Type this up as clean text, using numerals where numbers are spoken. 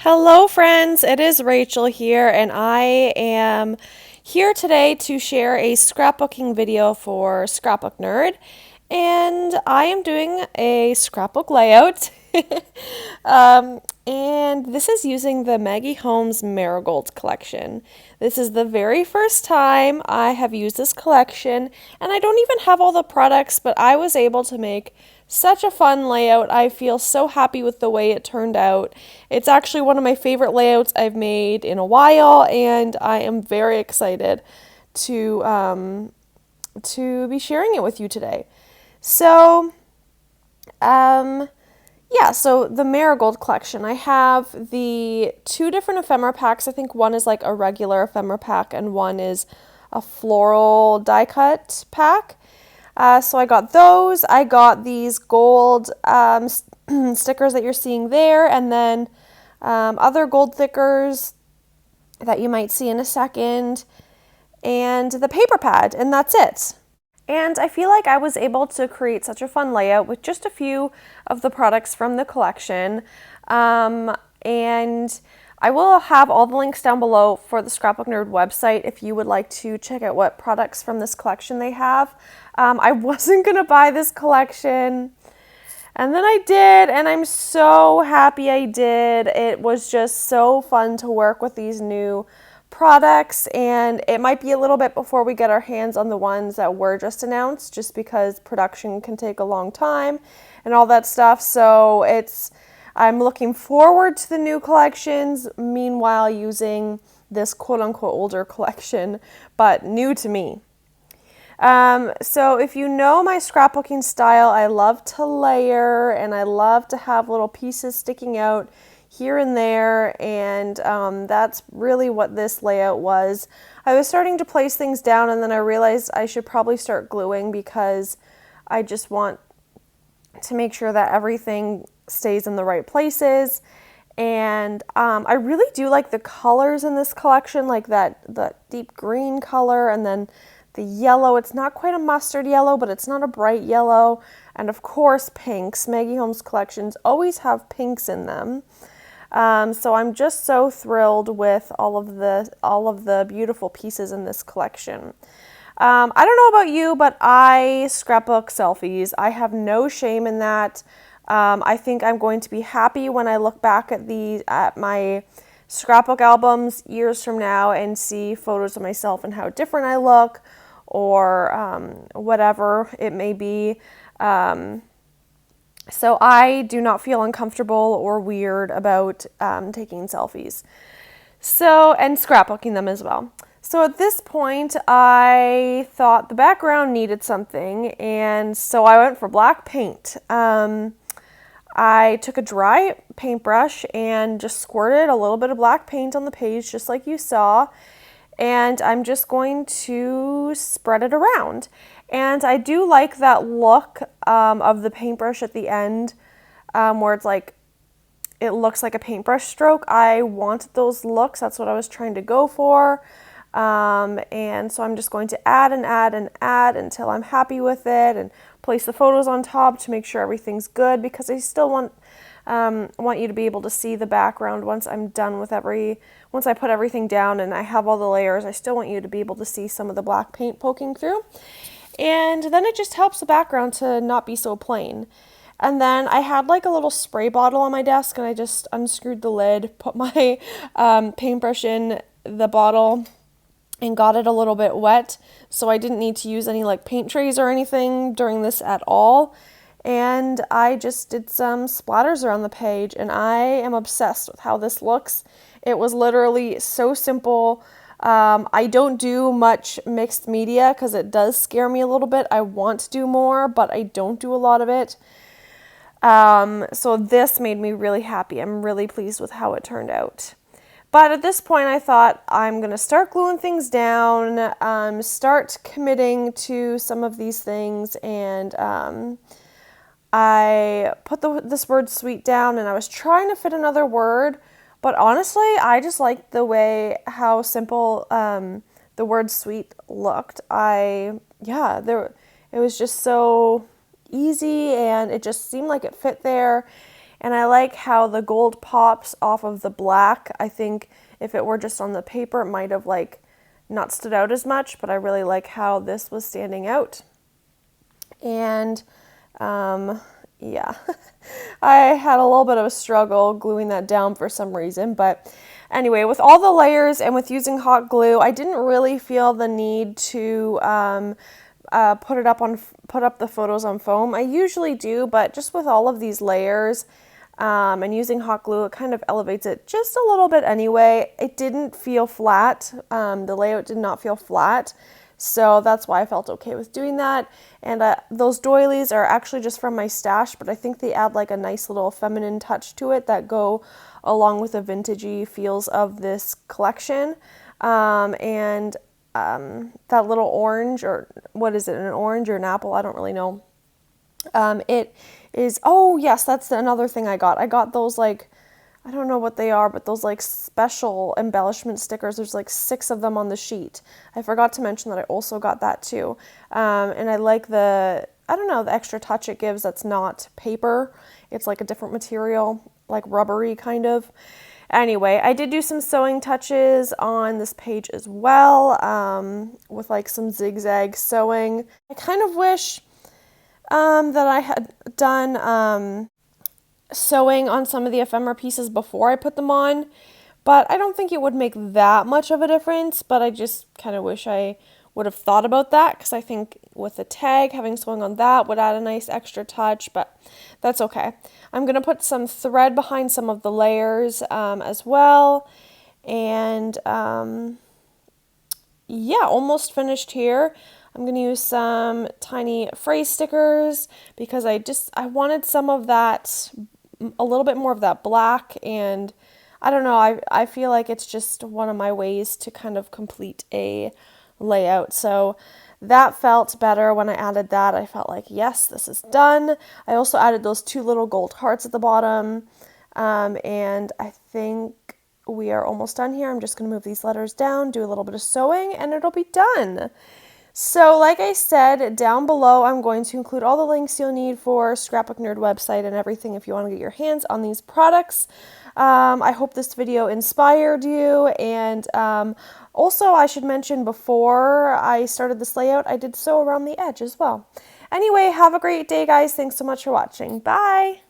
Hello, friends. It is Rachel here, and I am here today to share a scrapbooking video for Scrapbook Nerd. And I am doing a scrapbook layout. And this is using the Maggie Holmes Marigold collection. This is the very first time I have used this collection, and I don't even have all the products, but I was able to make such a fun layout. I feel so happy with the way it turned out. It's actually one of my favorite layouts I've made in a while, and I am very excited to be sharing it with you today. So, so the Marigold collection, I have the two different ephemera packs. I think one is like a regular ephemera pack and one is a floral die cut pack. So I got those. I got these gold stickers that you're seeing there, and then other gold stickers that you might see in a second, and the paper pad, and that's it. And I feel like I was able to create such a fun layout with just a few of the products from the collection. And I will have all the links down below for the Scrapbook Nerd website if you would like to check out what products from this collection they have. I wasn't going to buy this collection, and then I did, and I'm so happy I did. It was just so fun to work with these new products, and it might be a little bit before we get our hands on the ones that were just announced, just because production can take a long time and all that stuff. So I'm looking forward to the new collections, meanwhile using this quote-unquote older collection, but new to me. So if you know my scrapbooking style, I love to layer and I love to have little pieces sticking out here and there, and that's really what this layout was. I was starting to place things down, and then I realized I should probably start gluing because I just want to make sure that everything stays in the right places. And I really do like the colors in this collection, like the deep green color, and then the yellow. It's not quite a mustard yellow, but it's not a bright yellow. And of course, pinks. Maggie Holmes collections always have pinks in them. So I'm just so thrilled with all of the beautiful pieces in this collection. I don't know about you, but I scrapbook selfies. I have no shame in that. I think I'm going to be happy when I look back at my scrapbook albums years from now and see photos of myself and how different I look, or whatever it may be. So I do not feel uncomfortable or weird about taking selfies. And scrapbooking them as well. So at this point, I thought the background needed something, and so I went for black paint. I took a dry paintbrush and just squirted a little bit of black paint on the page, just like you saw, and I'm just going to spread it around. And I do like that look of the paintbrush at the end, where it's like, it looks like a paintbrush stroke. I wanted those looks. That's what I was trying to go for. And so I'm just going to add and add and add until I'm happy with it, and place the photos on top to make sure everything's good, because I still want you to be able to see the background once I'm done with once I put everything down and I have all the layers. I still want you to be able to see some of the black paint poking through. And then it just helps the background to not be so plain. And then I had like a little spray bottle on my desk, and I just unscrewed the lid, put my paintbrush in the bottle, and got it a little bit wet, so I didn't need to use any like paint trays or anything during this at all. And I just did some splatters around the page, and I am obsessed with how this looks. It was literally so simple. I don't do much mixed media because it does scare me a little bit. I want to do more, but I don't do a lot of it. So this made me really happy. I'm really pleased with how it turned out. But at this point, I thought I'm going to start gluing things down, start committing to some of these things, and I put this word sweet down, and I was trying to fit another word, but honestly, I just liked how simple the word sweet looked. It was just so easy, and it just seemed like it fit there. And I like how the gold pops off of the black. I think if it were just on the paper, it might have like not stood out as much, but I really like how this was standing out. And yeah, I had a little bit of a struggle gluing that down for some reason, but anyway, with all the layers and with using hot glue, I didn't really feel the need to put up the photos on foam. I usually do, but just with all of these layers and using hot glue, it kind of elevates it just a little bit anyway. It didn't feel flat. The layout did not feel flat. So that's why I felt okay with doing that. And those doilies are actually just from my stash, but I think they add like a nice little feminine touch to it that go along with the vintagey feels of this collection. That little orange, or what is it, an orange or an apple? I don't really know. It is, oh yes, that's another thing I got. I got those like, I don't know what they are, but those like special embellishment stickers. There's like 6 of them on the sheet. I forgot to mention that I also got that too. And I like the extra touch it gives that's not paper. It's like a different material, like rubbery kind of. Anyway, I did do some sewing touches on this page as well, with like some zigzag sewing. I kind of wish that I had done sewing on some of the ephemera pieces before I put them on, but I don't think it would make that much of a difference, but I just kind of wish I would have thought about that, because I think with the tag, having sewing on that would add a nice extra touch, but that's okay. I'm going to put some thread behind some of the layers as well, and yeah, almost finished here. I'm going to use some tiny phrase stickers because I wanted some of that, a little bit more of that black, and I don't know, I feel like it's just one of my ways to kind of complete a layout. So that felt better when I added that. I felt like, yes, this is done. I also added those 2 little gold hearts at the bottom, and I think we are almost done here. I'm just going to move these letters down, do a little bit of sewing, and it'll be done. So like I said, down below I'm going to include all the links you'll need for Scrapbook Nerd website and everything if you want to get your hands on these products. I hope this video inspired you, and also I should mention, before I started this layout, I did sew around the edge as well. Anyway, have a great day, guys. Thanks so much for watching. Bye!